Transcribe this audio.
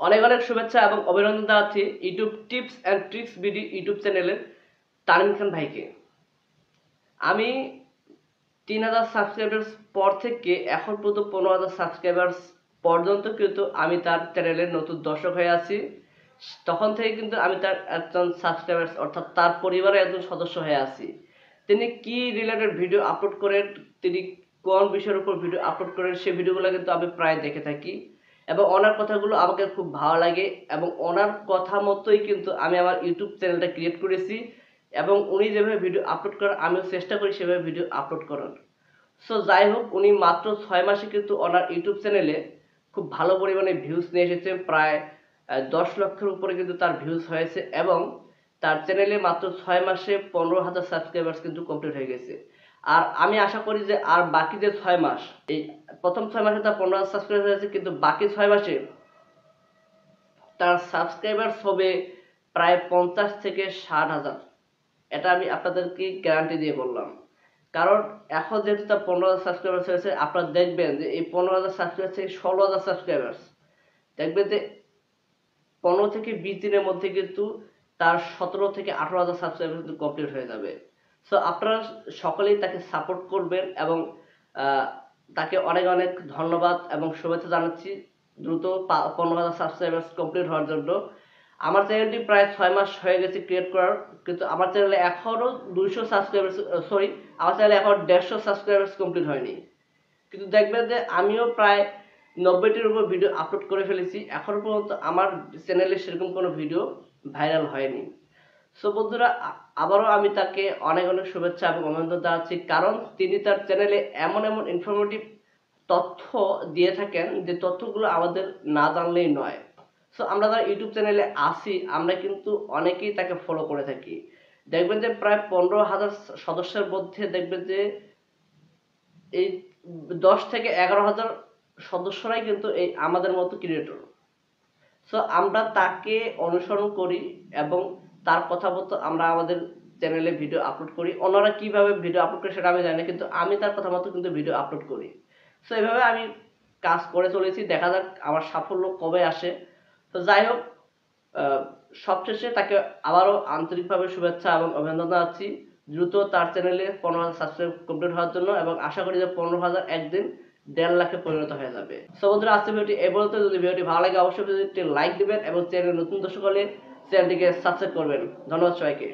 অনেক অনেক শুভেচ্ছা এবং অভিনন্দন জানাচ্ছি YouTube tips and tricks BD YouTube চ্যানেলের তানভীর খান ভাইকে। আমি 3000 সাবস্ক্রাইবার্স পর থেকে এখন পর্যন্ত 15,000 সাবস্ক্রাইবার্স পর্যন্ত কিন্তু আমি তার চ্যানেলের নতুন দর্শক হয়ে আছি। তখন থেকে কিন্তু আমি তার একজন সাবস্ক্রাইবার্স অর্থাৎ তার পরিবারের একজন সদস্য হয়ে আছি। তিনি কি রিলেটেড ভিডিও আপলোড করেন, তিনি কোন বিষয়ের উপর ভিডিও আপলোড করেন, সেই ভিডিওগুলো কিন্তু আমি প্রায় দেখে থাকি এবং ওনার কথাগুলো আমাকে খুব ভালো লাগে এবং ওনার কথা মতোই কিন্তু আমি আমার ইউটিউব চ্যানেলটা ক্রিয়েট করেছি এবং উনি যেভাবে ভিডিও আপলোড করেন আমিও চেষ্টা করি সেভাবে ভিডিও আপলোড করার। সো যাই হোক, উনি মাত্র 6 মাসে কিন্তু ওনার ইউটিউব চ্যানেলে খুব ভালো পরিমাণে ভিউজ নিয়ে এসেছে। প্রায় 10 লক্ষের উপরে কিন্তু তার ভিউজ হয়েছে এবং তার চ্যানেলে মাত্র 6 মাসে 15,000 সাবস্ক্রাইবার্স কিন্তু কমপ্লিট হয়ে গেছে। আর আমি আশা করি যে আর বাকি যে 6 মাস, এই প্রথম 6 মাসে তার 15,000 সাবস্ক্রাইবার হয়েছে, কিন্তু বাকি 6 মাসে তার সাবস্ক্রাইবার্স হবে প্রায় 50 থেকে 60,000। এটা আমি আপনাদেরকে গ্যারান্টি দিয়ে বললাম। কারণ এখন যেহেতু তার 15,000 সাবস্ক্রাইবার্স হয়েছে, আপনারা দেখবেন যে এই 15,000 সাবস্ক্রাইবার থেকে 16,000 সাবস্ক্রাইবার্স, দেখবেন যে 15 থেকে 20 দিনের মধ্যে কিন্তু তার 17 থেকে 18,000 সাবস্ক্রাইবার কিন্তু কমপ্লিট হয়ে যাবে। সো আপনারা সকলেই তাকে সাপোর্ট করবেন এবং তাকে অনেক অনেক ধন্যবাদ এবং শুভেচ্ছা জানাচ্ছি দ্রুত 15,000 সাবস্ক্রাইবার্স কমপ্লিট হওয়ার জন্য। আমার চ্যানেলটি প্রায় 6 মাস হয়ে গেছে ক্রিয়েট করার, কিন্তু আমার চ্যানেলে এখনও 200 সাবস্ক্রাইবার্স, সরি, আমার চ্যানেলে এখন 150 সাবস্ক্রাইবার্স কমপ্লিট হয়নি। কিন্তু দেখবেন যে আমিও প্রায় 90টির উপর ভিডিও আপলোড করে ফেলেছি, এখনো পর্যন্ত আমার চ্যানেলে সেরকম কোনো ভিডিও ভাইরাল হয়নি। সো বন্ধুরা, আবারও আমি তাকে অনেক অনেক শুভেচ্ছা এবং অভিনন্দন জানাচ্ছি, কারণ তিনি তার চ্যানেলে এমন এমন ইনফরমেটিভ তথ্য দিয়ে থাকেন যে তথ্যগুলো আমাদের না জানলেই নয়। সো আমরা যারা ইউটিউব চ্যানেলে আসি আমরা কিন্তু অনেকেই তাকে ফলো করে থাকি। দেখবেন যে প্রায় 15,000 সদস্যের মধ্যে দেখবেন যে এই 10 থেকে 11,000 সদস্যরাই কিন্তু এই আমাদের মতো ক্রিয়েটর। সো আমরা তাকে অনুসরণ করি এবং তার কথা মতো আমরা আমাদের চ্যানেলে ভিডিও আপলোড করি। অন্যরা কিভাবে ভিডিও আপলোড করে সেটা আমি জানি না, কিন্তু আমি তার কথা মতো কিন্তু ভিডিও আপলোড করি। সো এভাবে আমি কাজ করে চলেছি, দেখা যাক আমার সাফল্য কবে আসে। তো যাই হোক, সবশেষে তাকে আবারও আন্তরিকভাবে শুভেচ্ছা এবং অভিনন্দন জানাচ্ছি দ্রুত তার চ্যানেলে 15,000 সাবস্ক্রাইব কমপ্লিট হওয়ার জন্য, এবং আশা করি যে 15,000 একদিন 1.5 লাখে পরিণত হয়ে যাবে। সো বন্ধুরা, আজকের ভিডিওটি এই পর্যন্ত। যদি ভিডিওটি ভালো লাগে অবশ্যই একটি লাইক দিবেন এবং চ্যানেলে নতুন দর্শক হলে চ্যানেলটিকে সাবস্ক্রাইব করবেন। ধন্যবাদ সবাইকে।